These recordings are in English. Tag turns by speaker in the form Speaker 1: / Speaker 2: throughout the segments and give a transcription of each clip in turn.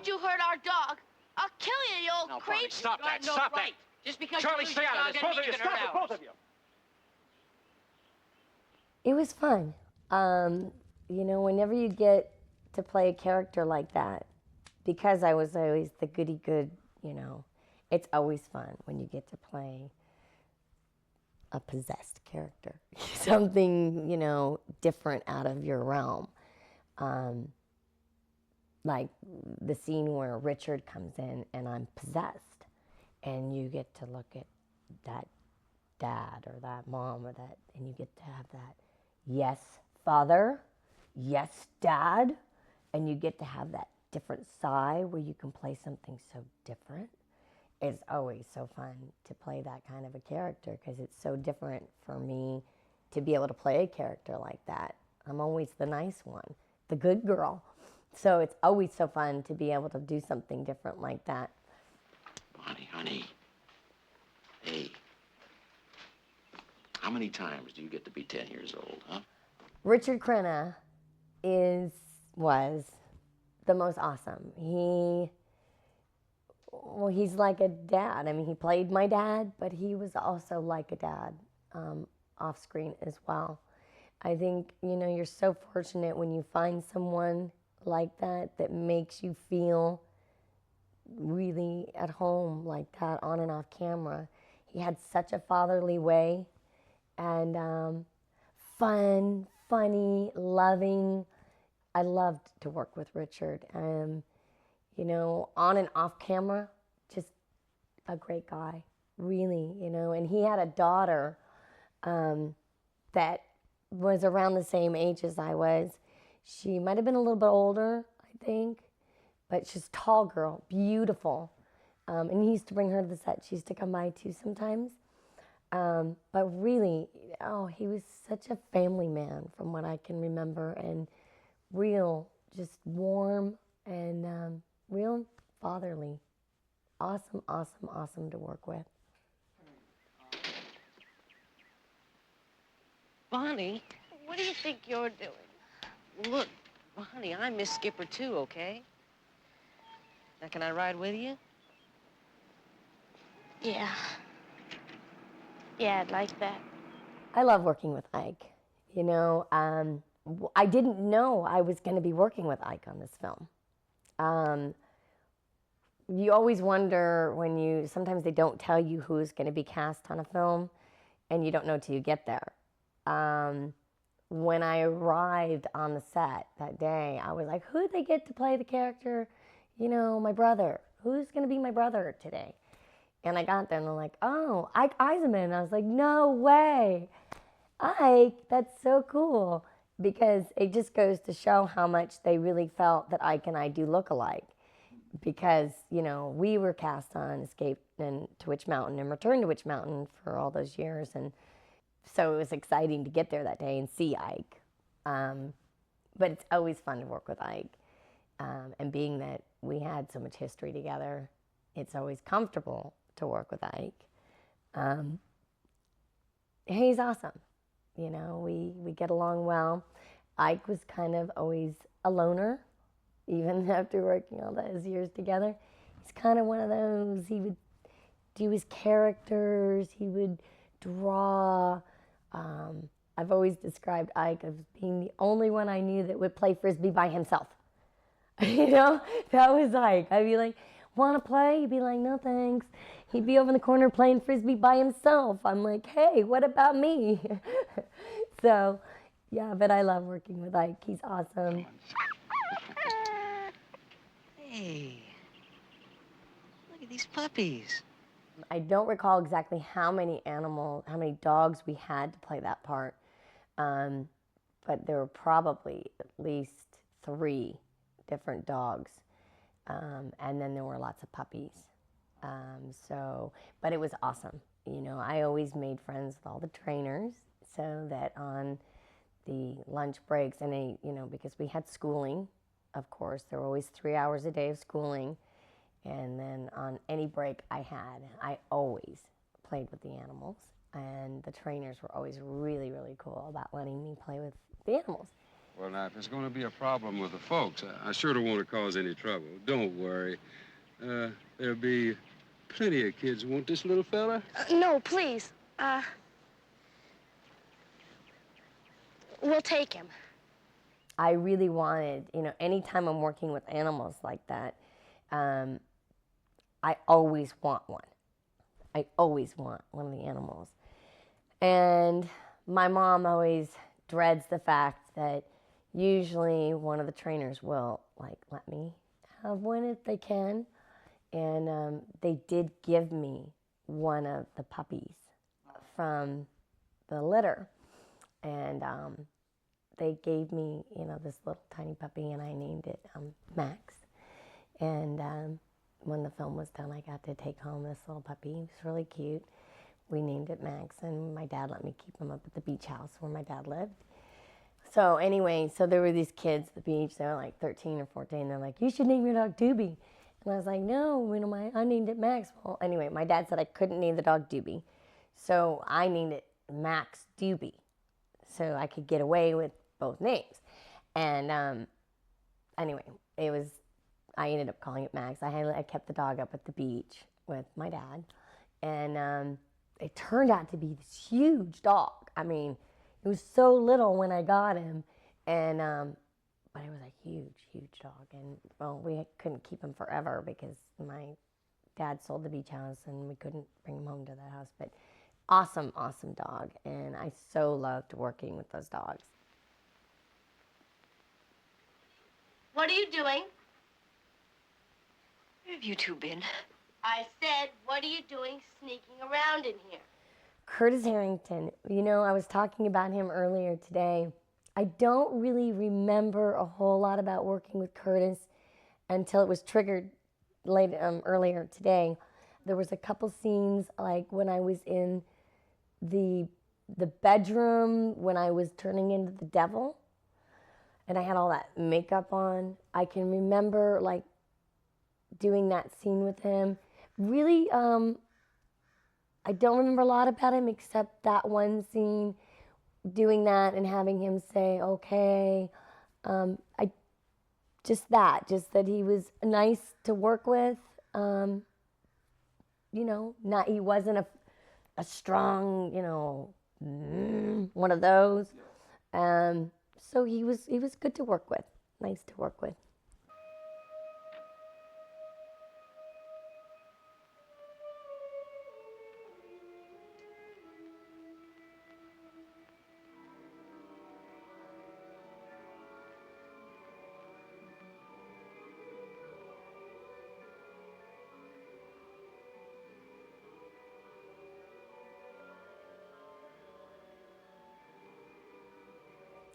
Speaker 1: said you hurt our dog. I'll kill you, you old creep.
Speaker 2: Bonnie, stop that, stop that.
Speaker 1: Just because
Speaker 2: Charlie,
Speaker 1: you lose
Speaker 2: stay
Speaker 1: your
Speaker 2: out
Speaker 1: dog
Speaker 2: of this.
Speaker 1: doesn't
Speaker 2: Both of
Speaker 1: mean
Speaker 2: you,
Speaker 1: you can hurt
Speaker 2: stop it,
Speaker 1: ours.
Speaker 2: both of you.
Speaker 3: It was fun. You know, whenever you get to play a character like that, because I was always the goody good, you know, it's always fun when you get to play a possessed character. Something, you know, different out of your realm. Like the scene where Richard comes in and I'm possessed, and you get to look at that dad or that mom or that, and you get to have that, yes, father, yes, dad, and you get to have that different side where you can play something so different. It's always so fun to play that kind of a character because it's so different for me to be able to play a character like that. I'm always the nice one, the good girl. So it's always so fun to be able to do something different like that.
Speaker 4: Bonnie, honey. Hey. How many times do you get to be 10 years old, huh?
Speaker 3: Richard Crenna was the most awesome. He's like a dad. I mean, he played my dad, but he was also like a dad off screen as well. I think, you know, you're so fortunate when you find someone like that that makes you feel really at home like that on and off camera. He had such a fatherly way and fun, funny, loving. I loved to work with Richard. You know, on and off camera, just a great guy, really, you know. And he had a daughter that was around the same age as I was. She might have been a little bit older, I think, but she's a tall girl, beautiful. And he used to bring her to the set. She used to come by too sometimes. But really, oh, he was such a family man from what I can remember, and real, just warm and real fatherly. Awesome, awesome, awesome to work with.
Speaker 5: Bonnie, what do you think you're doing? Look, Bonnie, I'm Miss Skipper too, okay? Now, can I ride with you?
Speaker 1: Yeah. Yeah, I'd like that.
Speaker 3: I love working with Ike. You know, I didn't know I was going to be working with Ike on this film. You always wonder when sometimes they don't tell you who's going to be cast on a film, and you don't know till you get there. When I arrived on the set that day, I was like, who'd they get to play the character? You know, my brother. Who's going to be my brother today? And I got there and they're like, oh, Ike Eisenman. And I was like, no way. Ike, that's so cool. Because it just goes to show how much they really felt that Ike and I do look alike. Because, you know, we were cast on Escape and to Witch Mountain and Return to Witch Mountain for all those years. And so it was exciting to get there that day and see Ike. But it's always fun to work with Ike. And being that we had so much history together, it's always comfortable to work with Ike. He's awesome. You know, we get along well. Ike was kind of always a loner, even after working all those years together. He's kind of one of those, he would do his characters, he would draw. I've always described Ike as being the only one I knew that would play Frisbee by himself. You know, that was Ike. I'd be like, want to play? He'd be like, no thanks. He'd be over in the corner playing Frisbee by himself. I'm like, hey, what about me? So, yeah, but I love working with Ike. He's awesome.
Speaker 5: Hey, look at these puppies.
Speaker 3: I don't recall exactly how many dogs we had to play that part, but there were probably at least 3 different dogs, and then there were lots of puppies. But it was awesome. You know, I always made friends with all the trainers, so that on the lunch breaks, and you know, because we had schooling, of course, there were always 3 hours a day of schooling. And then on any break I had, I always played with the animals. And the trainers were always really, really cool about letting me play with the animals.
Speaker 2: Well, now, if there's going to be a problem with the folks, I sure don't want to cause any trouble. Don't worry. There'll be plenty of kids who want this little fella.
Speaker 1: No, please. We'll take him.
Speaker 3: I really wanted, anytime I'm working with animals like that, I always want one. I always want one of the animals. And my mom always dreads the fact that usually one of the trainers will let me have one if they can. And they did give me one of the puppies from the litter. And they gave me, this little tiny puppy, and I named it Max. And when the film was done, I got to take home this little puppy. He was really cute. We named it Max, and my dad let me keep him up at the beach house where my dad lived. So anyway, there were these kids at the beach. They were like 13 or 14. They're like, you should name your dog Doobie. And I was like, no, I named it Max. Well, anyway, my dad said I couldn't name the dog Doobie. So I named it Max Doobie, so I could get away with both names. And anyway, I ended up calling it Max. I kept the dog up at the beach with my dad. And it turned out to be this huge dog. I mean, it was so little when I got him. And but it was a huge, huge dog. And, well, we couldn't keep him forever because my dad sold the beach house and we couldn't bring him home to the house. But awesome, awesome dog. And I so loved working with those dogs.
Speaker 1: What are you doing?
Speaker 5: Where have you two been?
Speaker 1: I said, what are you doing sneaking around in here?
Speaker 3: Curtis Harrington, I was talking about him earlier today. I don't really remember a whole lot about working with Curtis until it was triggered earlier today. There was a couple scenes, like when I was in the bedroom, when I was turning into the devil, and I had all that makeup on. I can remember, doing that scene with him. Really, I don't remember a lot about him except that one scene, doing that and having him say, okay. Just that he was nice to work with. He wasn't a strong, one of those. So he was good to work with, nice to work with.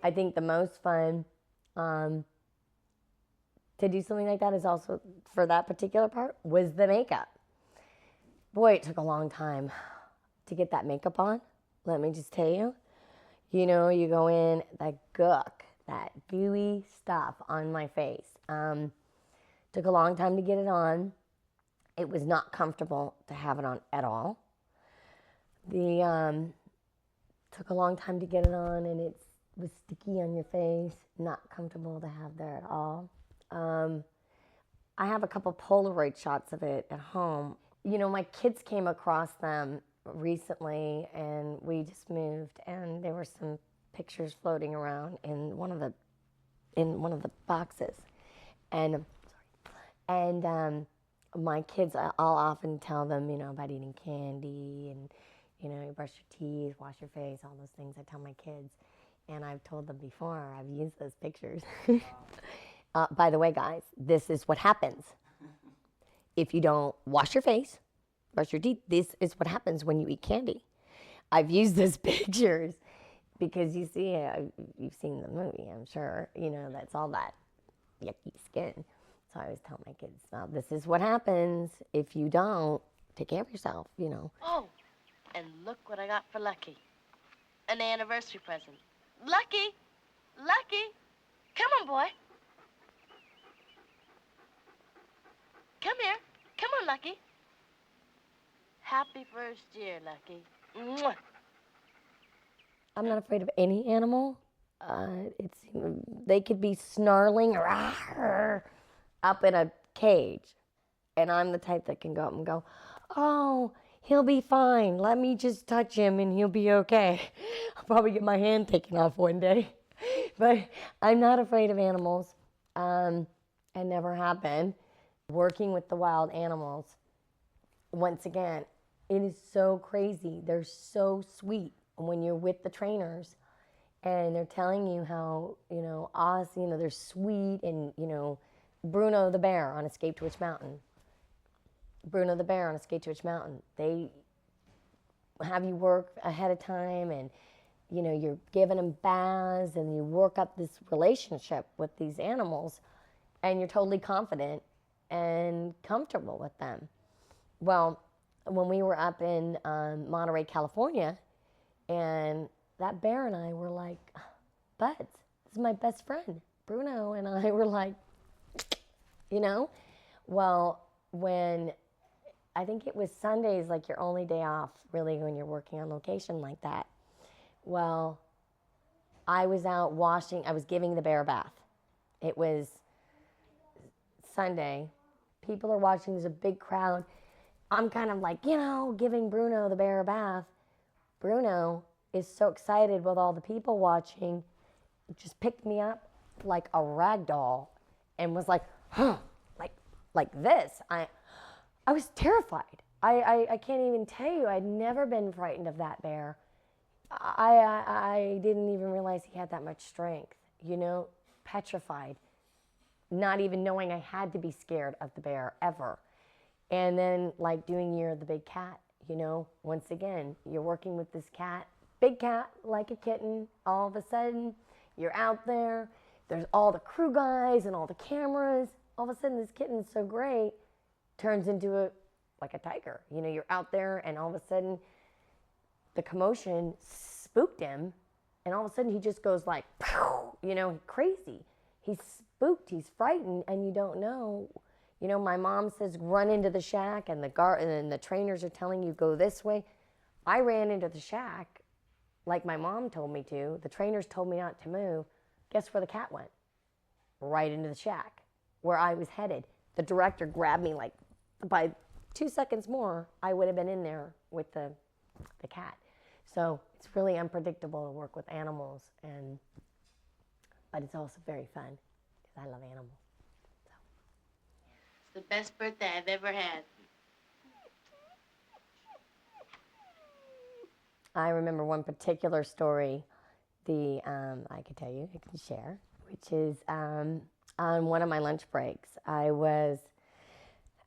Speaker 3: I think the most fun to do something like that is also, for that particular part, was the makeup. Boy, it took a long time to get that makeup on. Let me just tell you. You go in, that gook, that gooey stuff on my face. Took a long time to get it on. It was not comfortable to have it on at all. Took a long time to get it on, and it was sticky on your face, not comfortable to have there at all. I have a couple Polaroid shots of it at home. My kids came across them recently, and we just moved, and there were some pictures floating around in one of the boxes. And my kids, I'll often tell them, about eating candy and, you brush your teeth, wash your face, all those things I tell my kids. And I've told them before, I've used those pictures. By the way, guys, this is what happens. If you don't wash your face, brush your teeth, this is what happens when you eat candy. I've used those pictures because you've seen the movie, I'm sure. That's all that yucky skin. So I always tell my kids, well, this is what happens if you don't take care of yourself,
Speaker 1: Oh, and look what I got for Lucky. An anniversary present. Lucky! Lucky! Come on, boy. Come here. Come on, Lucky. Happy first year, Lucky. Mwah.
Speaker 3: I'm not afraid of any animal. it's they could be snarling up in a cage, and I'm the type that can go up and go, oh, he'll be fine. Let me just touch him and he'll be okay. I'll probably get my hand taken off one day. But I'm not afraid of animals. I never have been. Working with the wild animals, once again, it is so crazy. They're so sweet when you're with the trainers and they're telling you how, they're sweet, and, Bruno the bear on Escape to Witch Mountain. Bruno the bear on Escape to Witch Mountain. They have you work ahead of time, and, you're giving them baths, and you work up this relationship with these animals, and you're totally confident and comfortable with them. Well, when we were up in Monterey, California, and that bear and I were like buds. This is my best friend. Bruno and I were like, Well, when I think it was Sundays, like your only day off, really, when you're working on location like that. Well, I was out washing. I was giving the bear a bath. It was Sunday. People are watching. There's a big crowd. I'm kind of like, giving Bruno the bear a bath. Bruno is so excited with all the people watching, just picked me up like a rag doll and was like, like this. I was terrified. I can't even tell you. I'd never been frightened of that bear. I didn't even realize he had that much strength, petrified, not even knowing I had to be scared of the bear ever. And then like doing Year of the Big Cat, once again, you're working with this cat, big cat, like a kitten. All of a sudden, you're out there. There's all the crew guys and all the cameras. All of a sudden, this kitten's so great, turns into like a tiger. You're out there, and all of a sudden, the commotion spooked him, and all of a sudden, he just goes like, crazy. He's spooked, he's frightened, and you don't know. My mom says, run into the shack, and the trainers are telling you, go this way. I ran into the shack like my mom told me to. The trainers told me not to move. Guess where the cat went? Right into the shack, where I was headed. The director grabbed me like, by 2 seconds more, I would have been in there with the cat. So it's really unpredictable to work with animals, but it's also very fun because I love animals.
Speaker 1: It's the best birthday I've ever had.
Speaker 3: I remember one particular story, I could tell you, I can share, which is on one of my lunch breaks. I was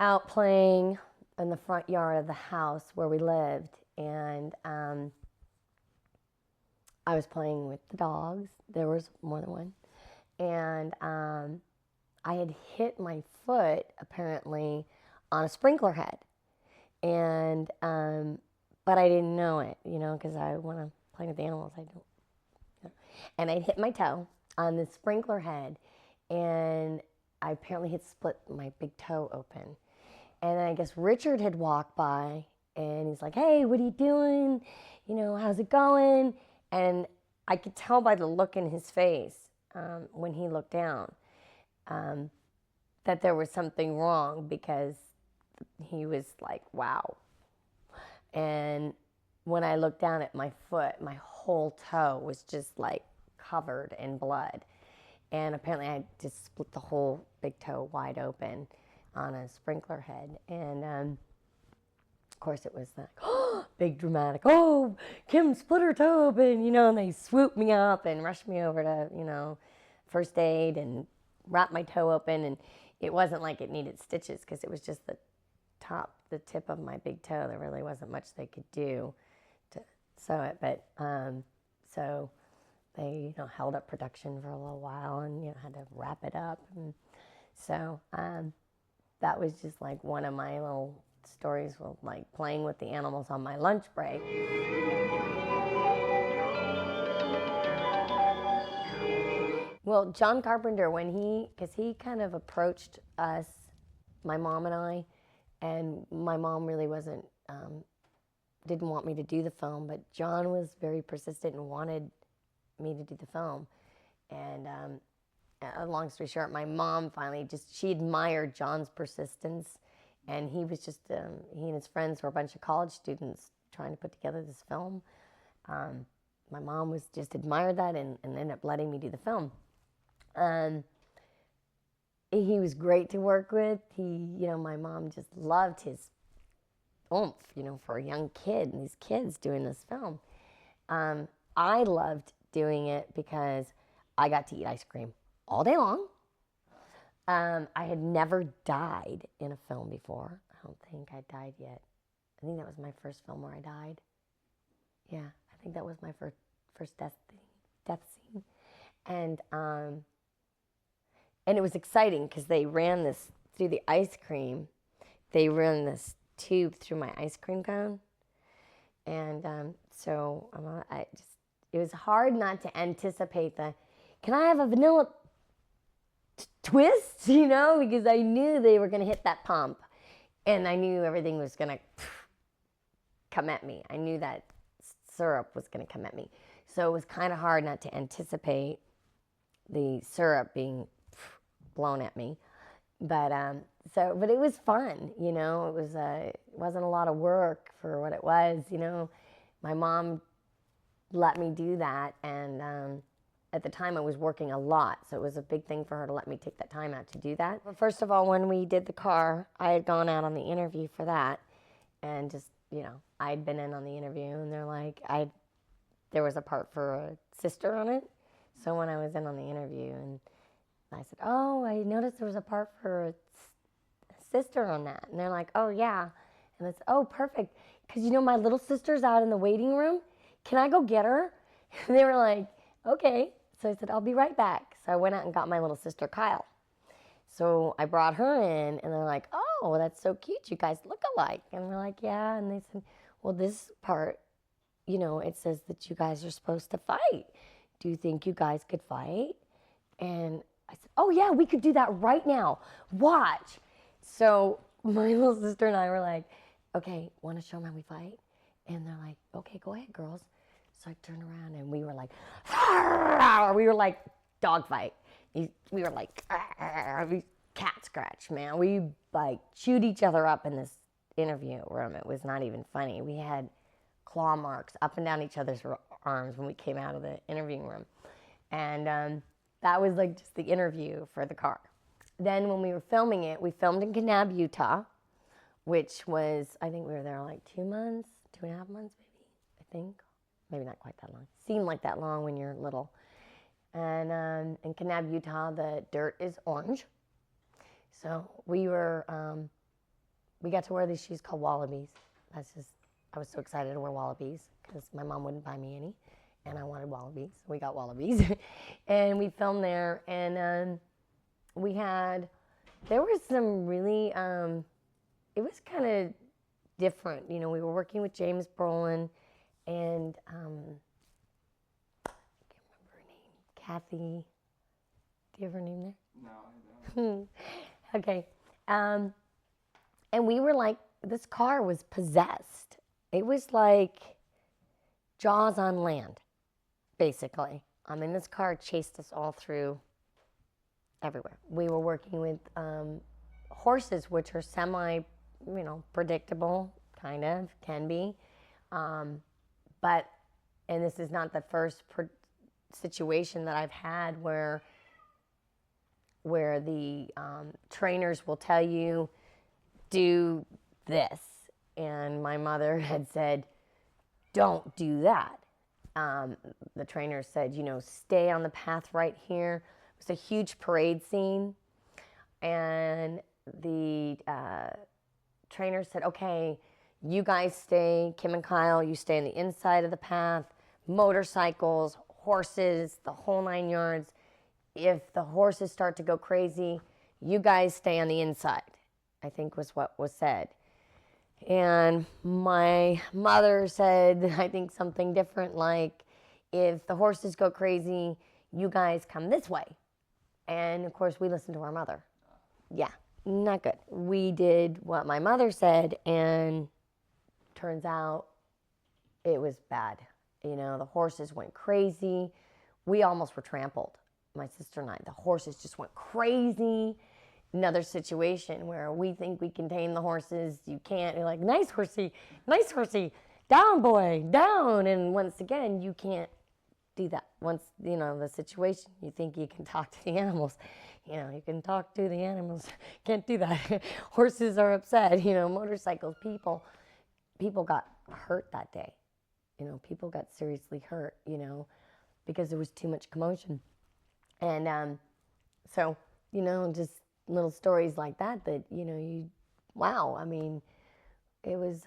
Speaker 3: out playing in the front yard of the house where we lived, and I was playing with the dogs. There was more than one. And I had hit my foot, apparently, on a sprinkler head. And, but I didn't know it, because when I'm playing with the animals, I don't. And I hit my toe on the sprinkler head, and I apparently had split my big toe open. And I guess Richard had walked by, and he's like, hey, what are you doing? How's it going? And I could tell by the look in his face when he looked down that there was something wrong, because he was like, wow. And when I looked down at my foot, my whole toe was just like covered in blood. And apparently I had just split the whole big toe wide open on a sprinkler head. And of course it was like, oh, big dramatic, oh, Kim split her toe open, and they swooped me up and rushed me over to, first aid and wrapped my toe open. And it wasn't like it needed stitches, because it was just the tip of my big toe. There really wasn't much they could do to sew it. But so they, held up production for a little while and, had to wrap it up. And so that was just like one of my little stories with like playing with the animals on my lunch break. Well, John Carpenter, because he kind of approached us, my mom and I, and my mom really didn't want me to do the film, but John was very persistent and wanted me to do the film. And long story short, my mom finally she admired John's persistence. And he was just, he and his friends were a bunch of college students trying to put together this film. My mom was just admired that and ended up letting me do the film. He was great to work with. My mom just loved his oomph, for a young kid and these kids doing this film. I loved doing it because I got to eat ice cream all day long. I had never died in a film before. I don't think I died yet. I think that was my first film where I died. Yeah, I think that was my first death scene. And it was exciting because they ran this through the ice cream. They ran this tube through my ice cream cone. And it was hard not to anticipate can I have a vanilla twist, because I knew they were going to hit that pump. And I knew everything was going to come at me. I knew that syrup was going to come at me. So it was kind of hard not to anticipate the syrup being blown at me. But it was fun, it wasn't a lot of work for what it was, My mom let me do that, and at the time I was working a lot, so it was a big thing for her to let me take that time out to do that. But first of all, when we did the car, I had gone out on the interview for that, and just, I'd been in on the interview, and they're like, there was a part for a sister on it, so when I was in on the interview, and I said, oh, I noticed there was a part for a sister on that, and they're like, oh, yeah, and I said, oh, perfect, because, my little sister's out in the waiting room, can I go get her? And they were like, okay. So I said, I'll be right back. So I went out and got my little sister, Kyle. So I brought her in, and they're like, oh, that's so cute. You guys look alike. And we're like, yeah. And they said, well, this part, it says that you guys are supposed to fight. Do you think you guys could fight? And I said, oh, yeah, we could do that right now. Watch. So my little sister and I were like, okay, want to show them how we fight? And they're like, okay, go ahead, girls. So I turned around, and we were like, we were like dog fight. We were like, cat scratch, man. We like chewed each other up in this interview room. It was not even funny. We had claw marks up and down each other's arms when we came out of the interviewing room. And that was like just the interview for the car. Then when we were filming it, we filmed in Kanab, Utah, which was, I think we were there like 2 months, 2.5 months maybe, I think. Maybe not quite that long. Seemed like that long when you're little. And in Kanab, Utah, the dirt is orange. So we got to wear these shoes called Wallabies. I was so excited to wear Wallabies because my mom wouldn't buy me any, and I wanted Wallabies. So we got Wallabies. And we filmed there, and there was some really, it was kind of different. We were working with James Brolin, and I can't remember her name. Kathy. Do you have her name there?
Speaker 6: No, I don't.
Speaker 3: Okay. And we were like, this car was possessed. It was like Jaws on land, basically. This car chased us all through everywhere. We were working with horses, which are semi, predictable, kind of, can be. But this is not the first situation that I've had where the trainers will tell you, do this. And my mother had said, don't do that. The trainer said, stay on the path right here. It was a huge parade scene. And the trainer said, okay, you guys stay, Kim and Kyle, you stay on the inside of the path, motorcycles, horses, the whole 9 yards. If the horses start to go crazy, you guys stay on the inside, I think was what was said. And my mother said, I think something different, like, if the horses go crazy, you guys come this way. And of course, we listened to our mother. Yeah, not good. We did what my mother said, and turns out it was bad. The horses went crazy. We almost were trampled. my sister and I. The horses just went crazy. Another situation where we think we can tame the horses. You can't. You're like, nice horsey, down boy, down. And once again, you can't do that. Once, the situation, you think you can talk to the animals. You can talk to the animals. Can't do that. Horses are upset, motorcycles, people got hurt that day. People got seriously hurt, because there was too much commotion. And so, just little stories like that, wow, I mean, it was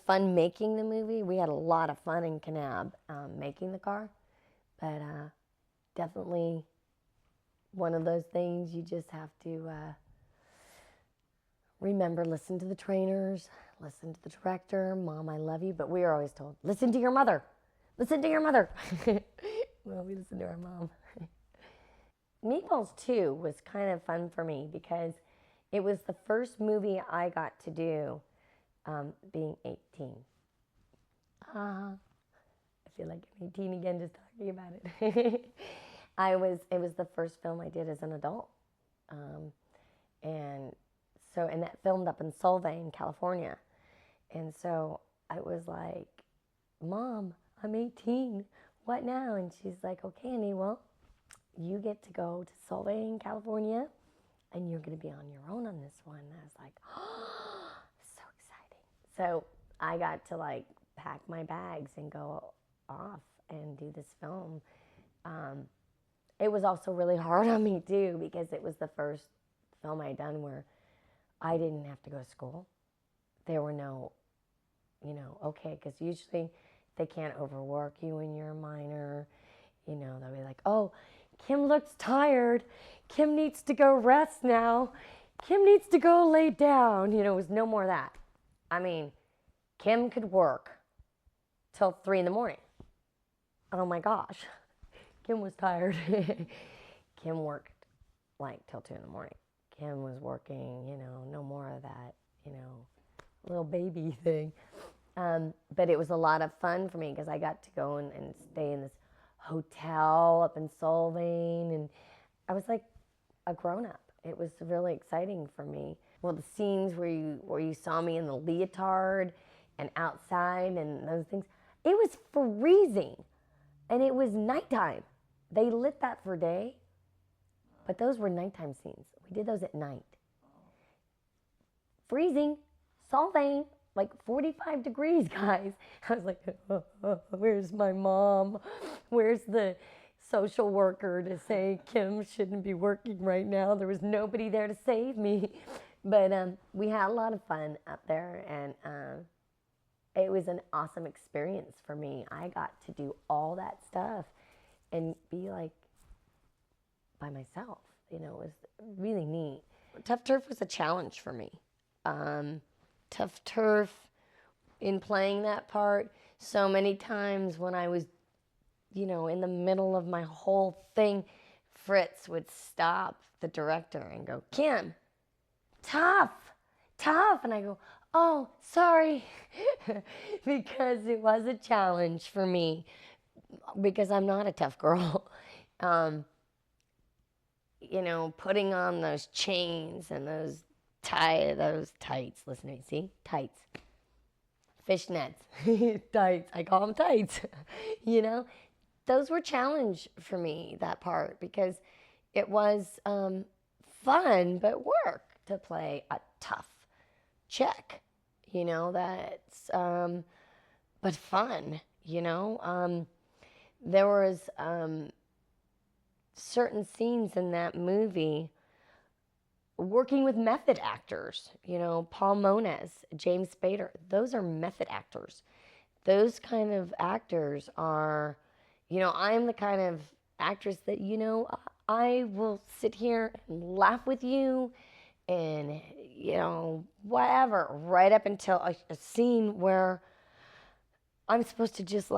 Speaker 3: fun making the movie. We had a lot of fun in Kanab making the car, but definitely one of those things you just have to remember, listen to the trainers, listen to the director, Mom, I love you, but we were always told, listen to your mother. Well, we listened to our mom. Meatballs 2 was kind of fun for me because it was the first movie I got to do being 18. I feel like I'm 18 again just talking about it. It was the first film I did as an adult. And that filmed up in Solvang, California. And so I was like, Mom, I'm 18. What now? And she's like, okay, Annie, well, you get to go to Solvang, California, and you're going to be on your own on this one. And I was like, oh, so exciting. So I got to pack my bags and go off and do this film. It was also really hard on me too because it was the first film I'd done where I didn't have to go to school. There were no, okay, because usually they can't overwork you when you're a minor. They'll be like, oh, Kim looks tired. Kim needs to go rest now. Kim needs to go lay down. It was no more of that. I mean, Kim could work till 3 a.m. Oh my gosh. Kim was tired. Kim worked till 2 a.m. Kim was working, no more of that, little baby thing. But it was a lot of fun for me because I got to go and stay in this hotel up in Solvang, and I was like a grown-up. It was really exciting for me. Well, the scenes where you saw me in the leotard and outside and those things, it was freezing, and it was nighttime. They lit that for day, but those were nighttime scenes. We did those at night. Freezing, Solvang, 45 degrees, guys. I was like, where's my mom? Where's the social worker to say Kim shouldn't be working right now? There was nobody there to save me. But we had a lot of fun up there, and it was an awesome experience for me. I got to do all that stuff and be by myself. It was really neat. Tough Turf was a challenge for me. Tough Turf, in playing that part, so many times when I was, in the middle of my whole thing, Fritz would stop the director and go, Kim, tough. And I go, oh, sorry, because it was a challenge for me, because I'm not a tough girl. Putting on those chains and those tights. Listen to me, see? Tights. Fishnets. Tights. I call them tights. Those were challenge for me, that part, because it was fun, but work to play a tough chick. That's, but fun, there was certain scenes in that movie working with method actors, Paul Moniz, James Spader. Those are method actors. Those kind of actors are, I'm the kind of actress that, I will sit here and laugh with you and, whatever, right up until a scene where I'm supposed to just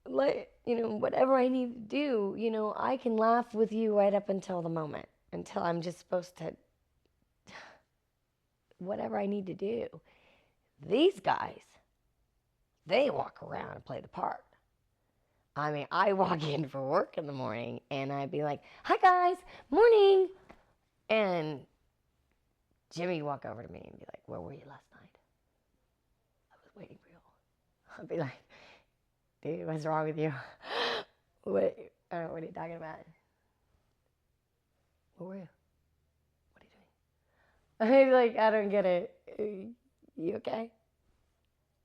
Speaker 3: whatever I need to do, I can laugh with you right up until the moment, until I'm just supposed to, whatever I need to do. These guys, they walk around and play the part. I mean, I walk in for work in the morning and I'd be like, "Hi guys, morning," and Jimmy would walk over to me and be like, "Where were you last night?" I was waiting for you. I'd be like, "Dude, what's wrong with you? What? I don't know, what are you talking about? Where were you? What are you doing?" I'd be like, "I don't get it. You okay?"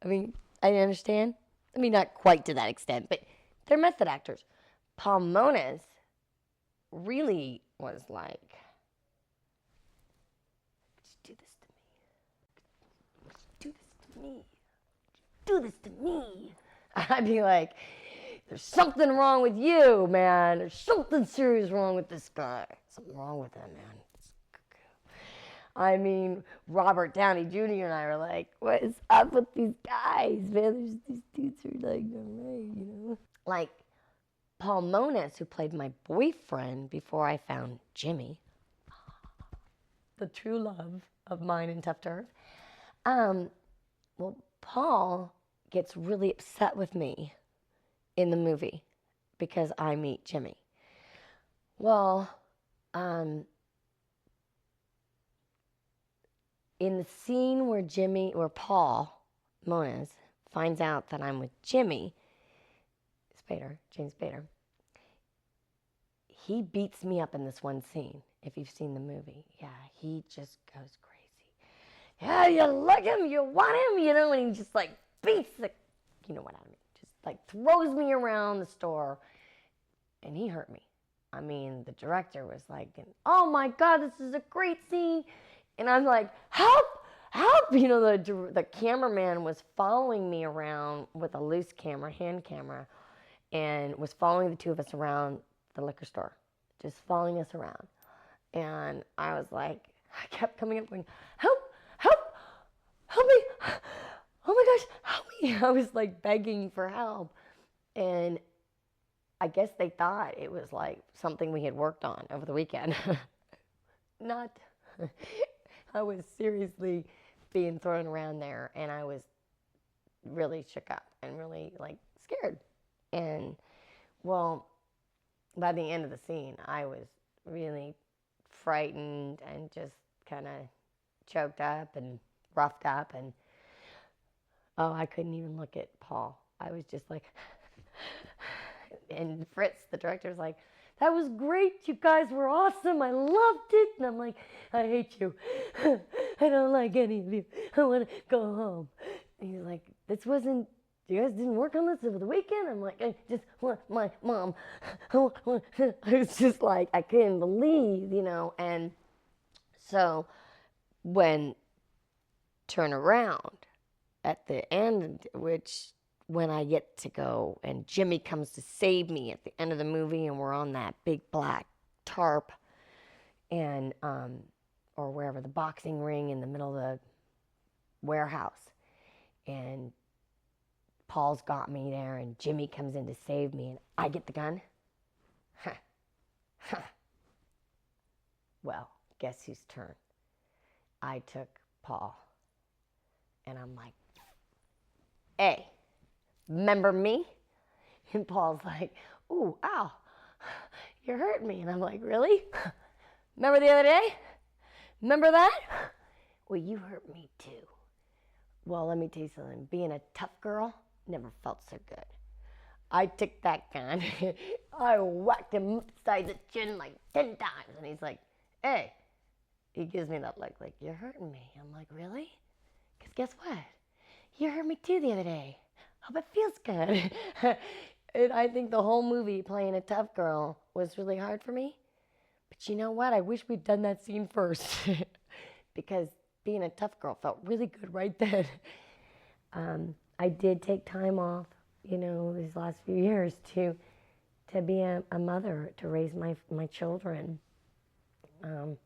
Speaker 3: I mean, I understand. I mean, not quite to that extent, but they're method actors. Paul Moniz really was like, "Just do this to me. Just do this to me. Do this to me." I'd be like, "There's something wrong with you, man. There's something serious wrong with this guy. Something wrong with him, man." I mean, Robert Downey Jr. and I were like, "What is up with these guys, man? These dudes are like, alright, you know?" Like, Paul Moniz, who played my boyfriend before I found Jimmy, the true love of mine and Tough Turf. Well, Paul gets really upset with me in the movie because I meet Jimmy. Well, in the scene where Paul Moniz finds out that I'm with Jimmy James Spader, he beats me up in this one scene. If you've seen the movie, yeah, he just goes crazy. Yeah, you like him, you want him, you know, and he just like beats the, you know what I mean, just like throws me around the store, and he hurt me. I mean, the director was like, "Oh my God, this is a great scene," and I'm like, "Help! Help!" You know, the cameraman was following me around with a loose camera, hand camera, and was following the two of us around the liquor store, just following us around. And I was like, I kept coming up going, "Help! Help! Help me! Oh my gosh, help me!" I was like begging for help. And I guess they thought it was like something we had worked on over the weekend. Not, I was seriously being thrown around there, and I was really shook up and really like scared. And well, by the end of the scene, I was really frightened and just kind of choked up and roughed up, and oh, I couldn't even look at Paul. I was just like, and Fritz, the director's like, "That was great. You guys were awesome. I loved it." And I'm like, "I hate you. I don't like any of you. I want to go home." And he's like, "You guys didn't work on this over the weekend?" I'm like, "I just want my mom." I was just like, I couldn't believe, you know. And so when turn around at the end, when I get to go and Jimmy comes to save me at the end of the movie, and we're on that big black tarp and or wherever, the boxing ring in the middle of the warehouse, and Paul's got me there, and Jimmy comes in to save me, and I get the gun. Well, guess whose turn? I took Paul, and I'm like, "Hey, remember me?" And Paul's like, "Ooh, ow, you're hurting me." And I'm like, "Really? Remember the other day? Remember that? Well, you hurt me too." Well, let me tell you something. Being a tough girl never felt so good. I took that gun. I whacked him upside the chin like 10 times. And he's like, "Hey." He gives me that look like, "You're hurting me." I'm like, "Really? Because guess what? You hurt me too the other day. Hope it feels good." And I think the whole movie playing a tough girl was really hard for me. But you know what? I wish we'd done that scene first. Because being a tough girl felt really good right then. I did take time off, you know, these last few years to be a mother, to raise my children, to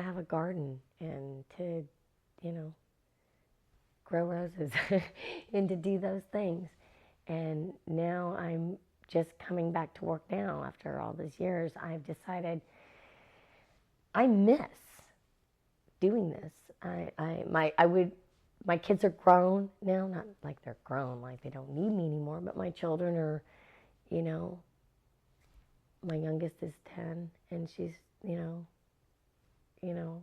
Speaker 3: have a garden, and to, you know, grow roses and to do those things. And now I'm just coming back to work now after all these years. I've decided I miss doing this. I would my kids are grown now, not like they're grown, like they don't need me anymore, but my children are, you know, my youngest is 10 and she's, you know,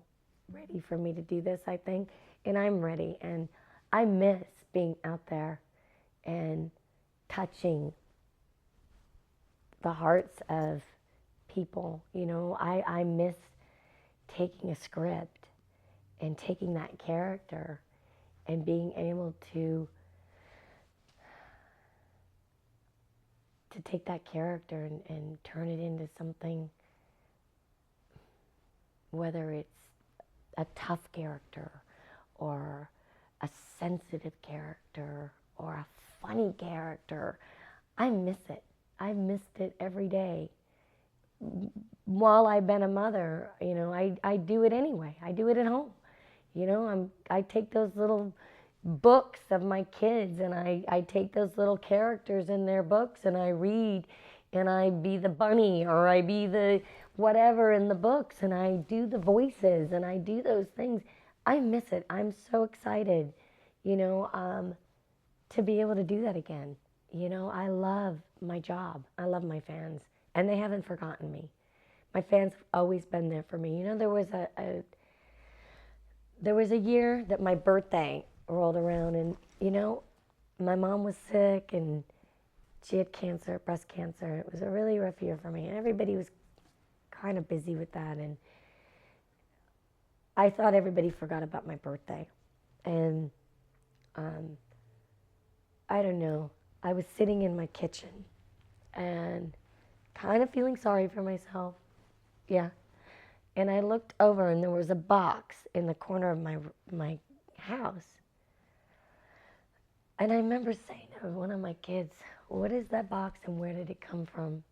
Speaker 3: ready for me to do this, I think. And I'm ready. And I miss being out there and touching the hearts of people. I miss taking a script and taking that character and being able to take that character and turn it into something, whether it's a tough character or a sensitive character or a funny character. I miss it. I've missed it every day. While I've been a mother, I do it anyway. I do it at home. I take those little books of my kids and I take those little characters in their books and I read and I be the bunny or I be the whatever in the books and I do the voices and I do those things. I miss it. I'm so excited, to be able to do that again. I love my job. I love my fans and they haven't forgotten me. My fans have always been there for me. There was a year that my birthday rolled around and, my mom was sick and she had cancer, breast cancer. It was a really rough year for me and everybody was kind of busy with that and I thought everybody forgot about my birthday. And I don't know, I was sitting in my kitchen and kind of feeling sorry for myself. Yeah. And I looked over and there was a box in the corner of my house. And I remember saying to one of my kids, "What is that box and where did it come from?"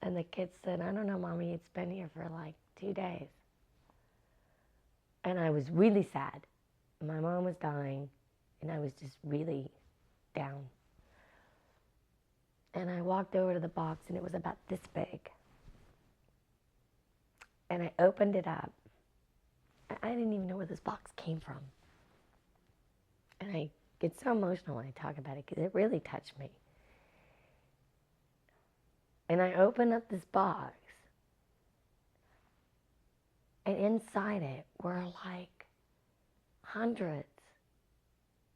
Speaker 3: And the kid said, "I don't know, Mommy, it's been here for like 2 days." And I was really sad. My mom was dying and I was just really down. And I walked over to the box and it was about this big. And I opened it up. I didn't even know where this box came from. And I get so emotional when I talk about it because it really touched me. And I opened up this box. And inside it were like hundreds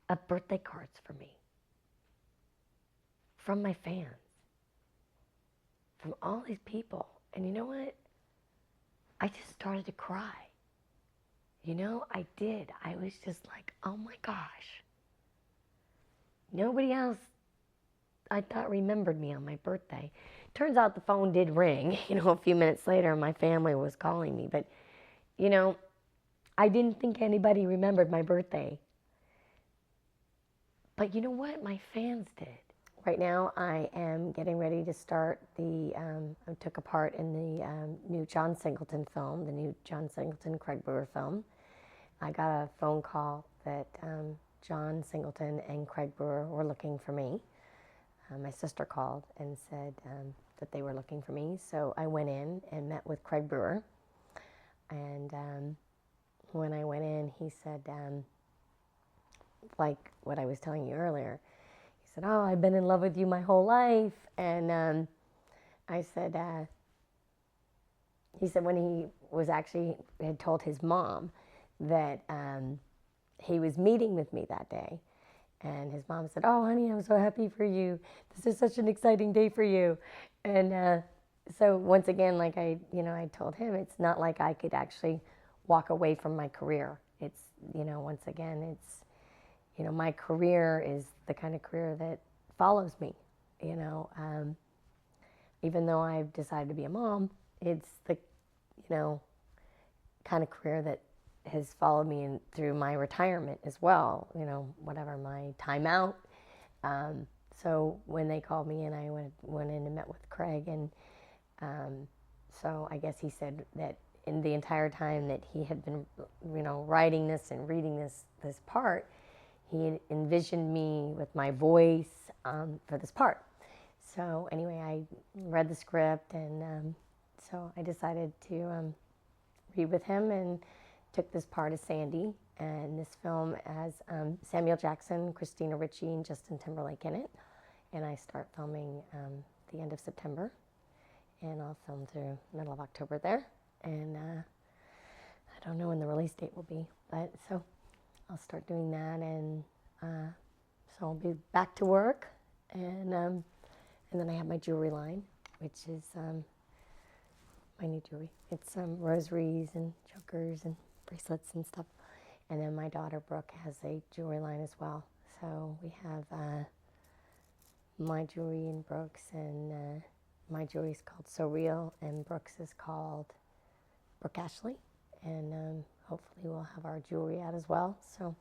Speaker 3: of birthday cards for me. From my fans. From all these people. And you know what? I just started to cry. I did. I was just like, oh my gosh. Nobody else, I thought, remembered me on my birthday. Turns out the phone did ring. A few minutes later, my family was calling me. But, I didn't think anybody remembered my birthday. But you know what? My fans did. Right now, I am getting ready to start I took a part in the new John Singleton film, the new John Singleton, Craig Brewer film. I got a phone call that John Singleton and Craig Brewer were looking for me. My sister called and said that they were looking for me. So I went in and met with Craig Brewer. And when I went in, he said, like what I was telling you earlier, he said, "Oh, I've been in love with you my whole life." And I said, he said when he was actually had told his mom that he was meeting with me that day. And his mom said, "Oh, honey, I'm so happy for you. This is such an exciting day for you." And so once again, like I told him, it's not like I could actually walk away from my career. It's, once again, it's, my career is the kind of career that follows me, even though I've decided to be a mom, it's the, kind of career that has followed me through my retirement as well, whatever my time out. So when they called me and I went in and met with Craig, and so I guess he said that in the entire time that he had been, writing this and reading this part, he had envisioned me with my voice for this part. So anyway, I read the script, and so I decided to read with him and took this part of Sandy. And this film has Samuel Jackson, Christina Ricci, and Justin Timberlake in it. And I start filming the end of September. And I'll film through middle of October there. And I don't know when the release date will be, but so I'll start doing that, and so I'll be back to work, and then I have my jewelry line, which is my new jewelry. It's rosaries and chokers and bracelets and stuff, and then my daughter Brooke has a jewelry line as well. So we have my jewelry and Brooke's, and my jewelry is called So Real, and Brooke's is called Brooke Ashley, and hopefully we'll have our jewelry out as well. So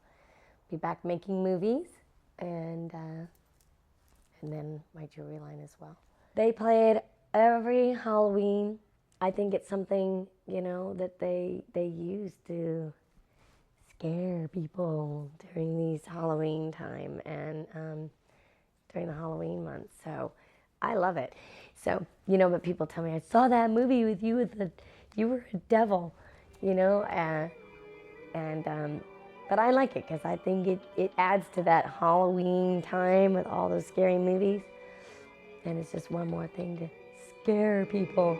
Speaker 3: be back making movies, and then my jewelry line as well. They play it every Halloween. I think it's something, you know, that they use to scare people during these Halloween time and during the Halloween month. So I love it. So, you know, but people tell me, I saw that movie with you you were a devil, you know, but I like it because I think it adds to that Halloween time with all those scary movies. And it's just one more thing to scare people.